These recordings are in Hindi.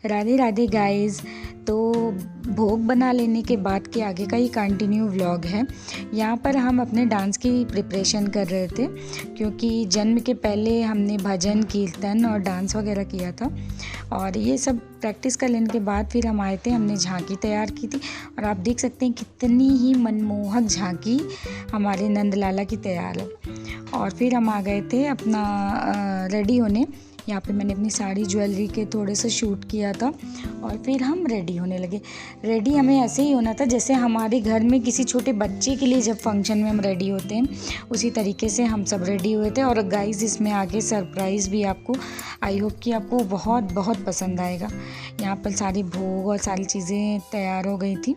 राधे राधे गाइस। तो भोग बना लेने के बाद के आगे का ही कंटिन्यू व्लॉग है। यहाँ पर हम अपने डांस की प्रिपरेशन कर रहे थे, क्योंकि जन्म के पहले हमने भजन कीर्तन और डांस वगैरह किया था, और ये सब प्रैक्टिस कर लेने के बाद फिर हम आए थे, हमने झांकी तैयार की थी। और आप देख सकते हैं कितनी ही मनमोहक झांकी हमारे नंदलाला की तैयार है। और फिर हम आ गए थे अपना रेडी होने। यहाँ पे मैंने अपनी साड़ी ज्वेलरी के थोड़े से शूट किया था, और फिर हम रेडी होने लगे। रेडी हमें ऐसे ही होना था जैसे हमारे घर में किसी छोटे बच्चे के लिए जब फंक्शन में हम रेडी होते हैं, उसी तरीके से हम सब रेडी हुए थे। और गाइस, इसमें आगे सरप्राइज़ भी आपको, आई होप कि आपको बहुत बहुत पसंद आएगा। यहाँ पर सारी भोग और सारी चीज़ें तैयार हो गई थी,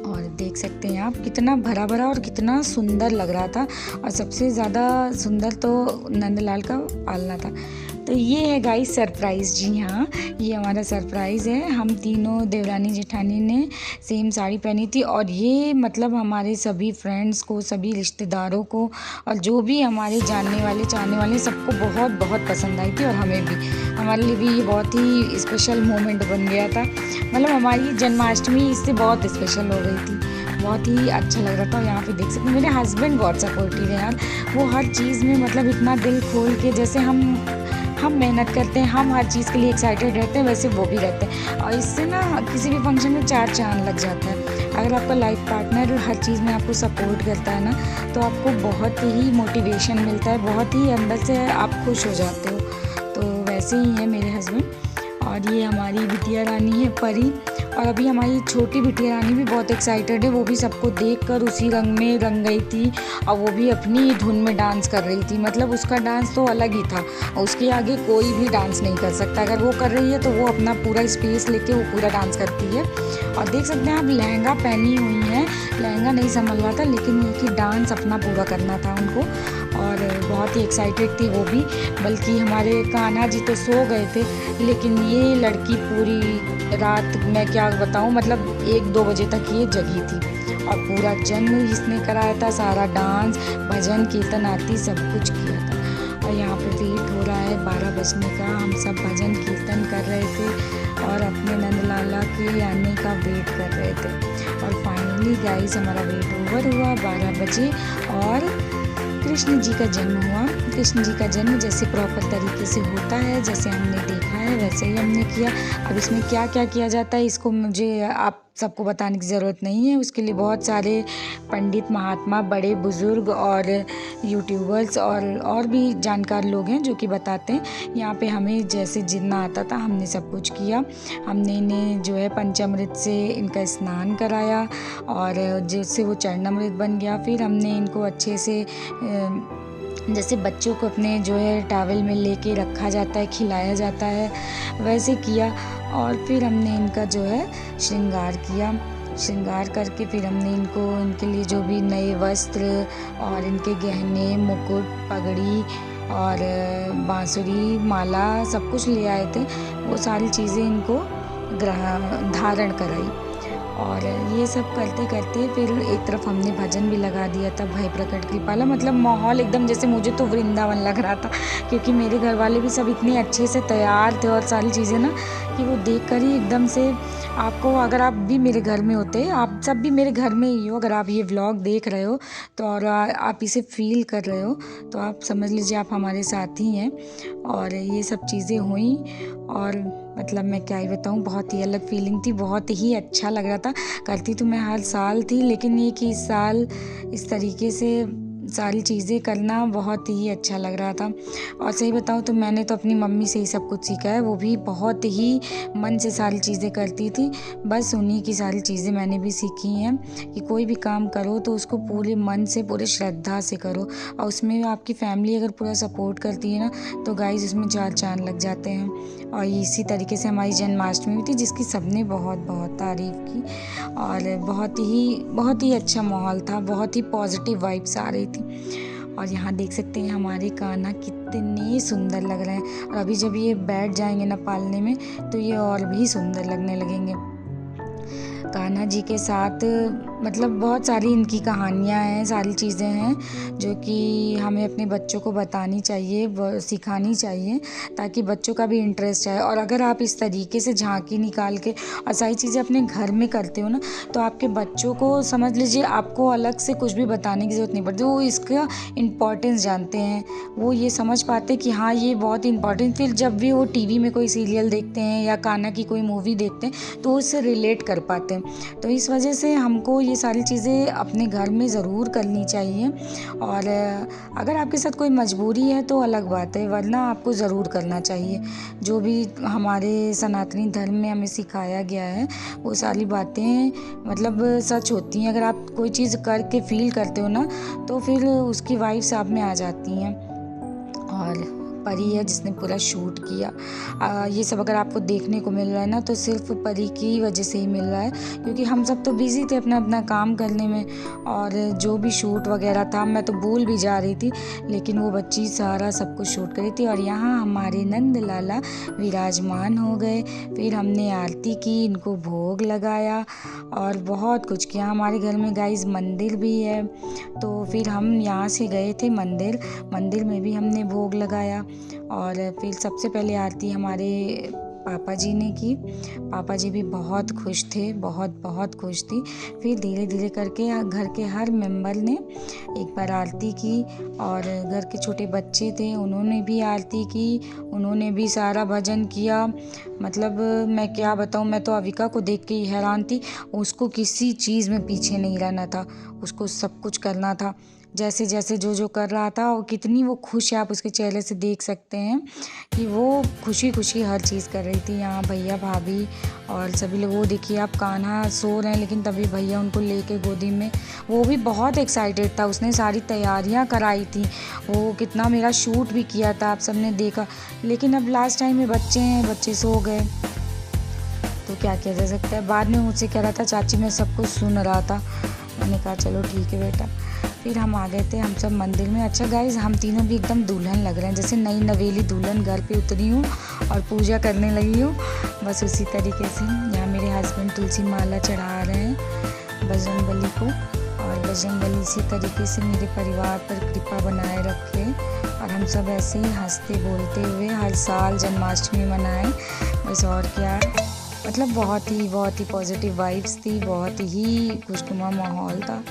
और देख सकते हैं आप कितना भरा भरा और कितना सुंदर लग रहा था। और सबसे ज़्यादा सुंदर तो नंदलाल का पालना था। तो ये है गाइस सरप्राइज़। जी हाँ, ये हमारा सरप्राइज़ है। हम तीनों देवरानी जेठानी ने सेम साड़ी पहनी थी, और ये मतलब हमारे सभी फ्रेंड्स को, सभी रिश्तेदारों को, और जो भी हमारे जानने वाले चाहने वाले, सबको बहुत बहुत पसंद आई थी। और हमें भी, हमारे लिए भी ये बहुत ही स्पेशल मोमेंट बन गया था। मतलब हमारी जन्माष्टमी इससे बहुत स्पेशल हो गई थी, बहुत ही अच्छा लग रहा था। यहाँ पे देख सकते हैं मेरे हस्बैंड बहुत सपोर्टिव है यार। वो हर चीज़ में मतलब इतना दिल खोल के, जैसे हम मेहनत करते हैं, हम हर चीज़ के लिए एक्साइटेड रहते हैं, वैसे वो भी रहते हैं। और इससे ना किसी भी फंक्शन में चार चांद लग जाता है। अगर आपका लाइफ पार्टनर हर चीज़ में आपको सपोर्ट करता है ना, तो आपको बहुत ही मोटिवेशन मिलता है, बहुत ही अंदर से आप खुश हो जाते हो। तो वैसे ही है मेरे हस्बैंड। और ये हमारी बिटिया रानी है परी। और अभी हमारी छोटी बिटिया रानी भी बहुत एक्साइटेड है। वो भी सबको देखकर उसी रंग में रंग गई थी, और वो भी अपनी धुन में डांस कर रही थी। मतलब उसका डांस तो अलग ही था, उसके आगे कोई भी डांस नहीं कर सकता। अगर वो कर रही है तो वो अपना पूरा स्पेस लेके वो पूरा डांस करती है। और देख सकते हैं आप, लहंगा पहनी हुई है, लहंगा नहीं संभल रहा था, लेकिन ये कि डांस अपना पूरा करना था उनको। और बहुत ही एक्साइटेड थी वो भी। बल्कि हमारे कान्हा जी तो सो गए थे, लेकिन ये लड़की पूरी रात, मैं क्या बताऊं, मतलब 1-2 बजे तक ये जगी थी। और पूरा जन्म इसने कराया था, सारा डांस भजन कीर्तन आरती सब कुछ किया था। और यहाँ पे वेट हो रहा है 12 बजने का। हम सब भजन कीर्तन कर रहे थे और अपने नंदलाला के आने का वेट कर रहे थे। और फाइनली गाइस, हमारा वेट ओवर हुआ 12 बजे, और कृष्ण जी का जन्म हुआ। कृष्ण जी का जन्म जैसे प्रॉपर तरीके से होता है, जैसे हमने देखा है वैसे ही हमने किया। अब इसमें क्या क्या किया जाता है, इसको मुझे आप सबको बताने की ज़रूरत नहीं है। उसके लिए बहुत सारे पंडित महात्मा, बड़े बुज़ुर्ग और यूट्यूबर्स और भी जानकार लोग हैं जो कि बताते हैं। यहाँ पे हमें जैसे जितना आता था हमने सब कुछ किया। हमने इन्हें जो है पंचामृत से इनका स्नान कराया, और जैसे वो चरणामृत बन गया, फिर हमने इनको अच्छे से जैसे बच्चों को अपने जो है टॉवल में लेके रखा जाता है, खिलाया जाता है, वैसे किया। और फिर हमने इनका जो है श्रृंगार किया। श्रृंगार करके फिर हमने इनको, इनके लिए जो भी नए वस्त्र और इनके गहने, मुकुट, पगड़ी और बांसुरी, माला सब कुछ ले आए थे। वो सारी चीज़ें इनको धारण कराई। और ये सब करते करते फिर एक तरफ हमने भजन भी लगा दिया था, भय प्रकट कृपाला। मतलब माहौल एकदम, जैसे मुझे तो वृंदावन लग रहा था, क्योंकि मेरे घर वाले भी सब इतने अच्छे से तैयार थे, और सारी चीज़ें ना कि वो देखकर ही एकदम से आपको, अगर आप भी मेरे घर में होते, आप सब भी मेरे घर में ही हो, अगर आप ये व्लॉग देख रहे हो तो, और आप इसे फील कर रहे हो, तो आप समझ लीजिए आप हमारे साथ ही हैं। और ये सब चीज़ें हुई, और मतलब मैं क्या ही बताऊँ, बहुत ही अलग फीलिंग थी, बहुत ही अच्छा लग रहा था। करती तो मैं हर साल थी, लेकिन ये कि इस साल इस तरीके से सारी चीज़ें करना बहुत ही अच्छा लग रहा था। और सही बताऊँ तो मैंने तो अपनी मम्मी से ही सब कुछ सीखा है। वो भी बहुत ही मन से सारी चीज़ें करती थी, बस उन्हीं की सारी चीज़ें मैंने भी सीखी हैं कि कोई भी काम करो तो उसको पूरे मन से, पूरे श्रद्धा से करो। और उसमें आपकी फैमिली अगर पूरा सपोर्ट करती है ना, तो गाइस उसमें चार चांद लग जाते हैं। और इसी तरीके से हमारी जन्माष्टमी भी थी, जिसकी सबने बहुत बहुत तारीफ़ की। और बहुत ही अच्छा माहौल था, बहुत ही पॉजिटिव वाइब्स आ रही थी। और यहाँ देख सकते हैं हमारे कान्हा कितने सुंदर लग रहे हैं। और अभी जब ये बैठ जाएंगे ना पालने में, तो ये और भी सुंदर लगने लगेंगे। कान्हा जी के साथ मतलब बहुत सारी इनकी कहानियाँ हैं, सारी चीज़ें हैं जो कि हमें अपने बच्चों को बतानी चाहिए, सिखानी चाहिए, ताकि बच्चों का भी इंटरेस्ट आए। और अगर आप इस तरीके से झांकी निकाल के और सारी चीज़ें अपने घर में करते हो ना, तो आपके बच्चों को समझ लीजिए आपको अलग से कुछ भी बताने की ज़रूरत नहीं पड़ती। वो इसका इम्पोर्टेंस जानते हैं, वो ये समझ पाते कि हाँ ये बहुत इम्पोर्टेंट। फिर जब भी वो टीवी में कोई सीरियल देखते हैं या कान्हा की कोई मूवी देखते हैं तो उससे रिलेट कर पाते हैं। तो इस वजह से हमको ये सारी चीज़ें अपने घर में ज़रूर करनी चाहिए। और अगर आपके साथ कोई मजबूरी है तो अलग बात है, वरना आपको ज़रूर करना चाहिए। जो भी हमारे सनातनी धर्म में हमें सिखाया गया है वो सारी बातें मतलब सच होती हैं। अगर आप कोई चीज़ करके फील करते हो ना, तो फिर उसकी वाइब्स आप में आ जाती हैं। और परी है जिसने पूरा शूट किया। ये सब अगर आपको देखने को मिल रहा है ना, तो सिर्फ परी की वजह से ही मिल रहा है, क्योंकि हम सब तो बिज़ी थे अपना अपना काम करने में। और जो भी शूट वगैरह था मैं तो भूल भी जा रही थी, लेकिन वो बच्ची सारा सब कुछ शूट करी थी। और यहाँ हमारे नंद लाला विराजमान हो गए। फिर हमने आरती की, इनको भोग लगाया और बहुत कुछ किया। हमारे घर में गाइस मंदिर भी है, तो फिर हम यहाँ से गए थे मंदिर में भी हमने भोग लगाया। और फिर सबसे पहले आरती हमारे पापा जी ने की। पापा जी भी बहुत खुश थे, बहुत खुश थी। फिर धीरे धीरे करके घर के हर मेंबर ने एक बार आरती की। और घर के छोटे बच्चे थे, उन्होंने भी आरती की, उन्होंने भी सारा भजन किया। मतलब मैं क्या बताऊँ, मैं तो अविका को देख के ही हैरान थी। उसको किसी चीज़ में पीछे नहीं रहना था, उसको सब कुछ करना था। जैसे जैसे जो कर रहा था, और कितनी वो खुश है, आप उसके चेहरे से देख सकते हैं कि वो खुशी हर चीज़ कर रही थी। यहाँ भैया भाभी और सभी लोग, वो देखिए आप कान्हा सो रहे हैं, लेकिन तभी भैया उनको लेके गोदी में, वो भी बहुत एक्साइटेड था। उसने सारी तैयारियां कराई थी, वो कितना मेरा शूट भी किया था, आप सबने देखा। लेकिन अब लास्ट टाइम में बच्चे हैं, बच्चे सो गए तो क्या किया जा सकता है। बाद में मुझसे कह रहा था चाची मैं सब कुछ सुन रहा था। मैंने कहा चलो ठीक है बेटा। फिर हम आ गए थे हम सब मंदिर में। अच्छा गाइस, हम तीनों भी एकदम दुल्हन लग रहे हैं, जैसे नई नवेली दुल्हन घर पे उतरी हूँ और पूजा करने लगी हूँ, बस उसी तरीके से। यहाँ मेरे हस्बैंड तुलसी माला चढ़ा रहे हैं बजरंगबली को, और बजरंगबली इसी तरीके से मेरे परिवार पर कृपा बनाए रखे और हम सब ऐसे ही हंसते बोलते हुए हर साल जन्माष्टमी मनाएं, बस। और क्या, मतलब बहुत ही पॉजिटिव वाइब्स थी, बहुत ही खुशनुमा माहौल था।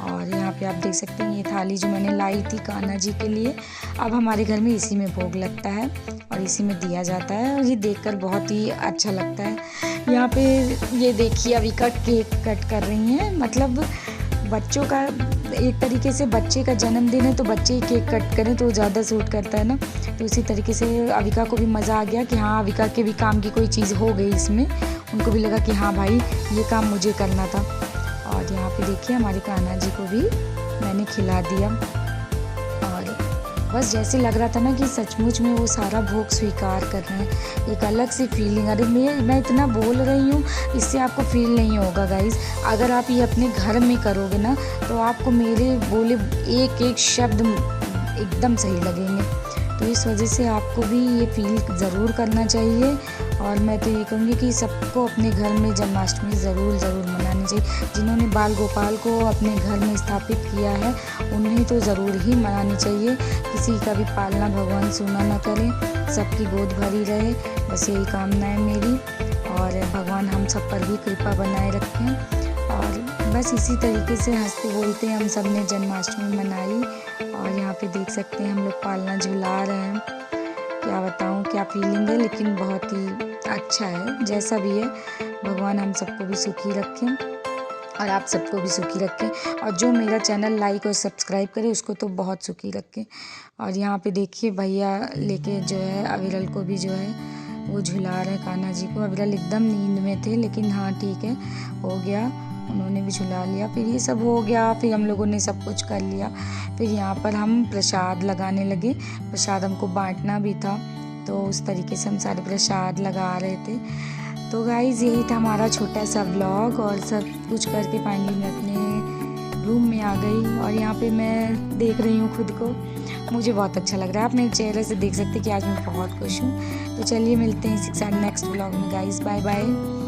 और यहाँ पे आप देख सकते हैं ये थाली जो मैंने लाई थी कान्हा जी के लिए, अब हमारे घर में इसी में भोग लगता है और इसी में दिया जाता है, और ये देखकर बहुत ही अच्छा लगता है। यहाँ पे ये देखिए अविका केक कट कर रही हैं। मतलब बच्चों का एक तरीके से, बच्चे का जन्मदिन है तो बच्चे ही केक कट करें तो ज़्यादा सूट करता है ना। तो इसी तरीके से अविका को भी मज़ा आ गया कि हाँ अविका के भी काम की कोई चीज़ हो गई इसमें। उनको भी लगा कि हाँ भाई ये काम मुझे करना था। और यहाँ पे देखिए हमारे कान्हा जी को भी मैंने खिला दिया। और बस जैसे लग रहा था ना कि सचमुच में वो सारा भोग स्वीकार कर रहे हैं, एक अलग सी फीलिंग। अरे मैं इतना बोल रही हूँ, इससे आपको फील नहीं होगा गाइस। अगर आप ये अपने घर में करोगे ना, तो आपको मेरे बोले एक एक शब्द एकदम सही लगेंगे। तो इस वजह से आपको भी ये फील ज़रूर करना चाहिए। और मैं तो ये कहूँगी कि सबको अपने घर में जन्माष्टमी ज़रूर मनानी चाहिए। जिन्होंने बाल गोपाल को अपने घर में स्थापित किया है, उन्हें तो ज़रूर ही मनानी चाहिए। किसी का भी पालना भगवान सूना न करे, सबकी गोद भरी रहे, बस यही कामना है मेरी। और भगवान हम सब पर भी कृपा बनाए रखें। और बस इसी तरीके से हंसते बोलते हम सब ने जन्माष्टमी मनाई। और यहाँ पे देख सकते हैं हम लोग पालना झुला रहे हैं। क्या बताऊँ क्या फीलिंग है, लेकिन बहुत ही अच्छा है। जैसा भी है, भगवान हम सबको भी सुखी रखें और आप सबको भी सुखी रखें। और जो मेरा चैनल लाइक और सब्सक्राइब करे उसको तो बहुत सुखी रखें। और यहाँ पे देखिए भैया लेके जो है अविरल को भी जो है वो झुला रहे हैं कान्हा जी को। अविरल एकदम नींद में थे, लेकिन हाँ ठीक है, हो गया, उन्होंने भी झुला लिया। फिर ये सब हो गया, फिर हम लोगों ने सब कुछ कर लिया। फिर यहाँ पर हम प्रसाद लगाने लगे। प्रसाद हमको बांटना भी था, तो उस तरीके से हम सारे प्रसाद लगा रहे थे। तो गाइज़ यही था हमारा छोटा सा व्लॉग। और सब कुछ करके फाइनली मैं अपने रूम में आ गई। और यहाँ पे मैं देख रही हूँ खुद को, मुझे बहुत अच्छा लग रहा है। आप मेरे चेहरे से देख सकते हैं कि आज मैं बहुत खुश हूँ। तो चलिए मिलते हैं इसी के साथ नेक्स्ट व्लॉग में गाइज़। Bye bye.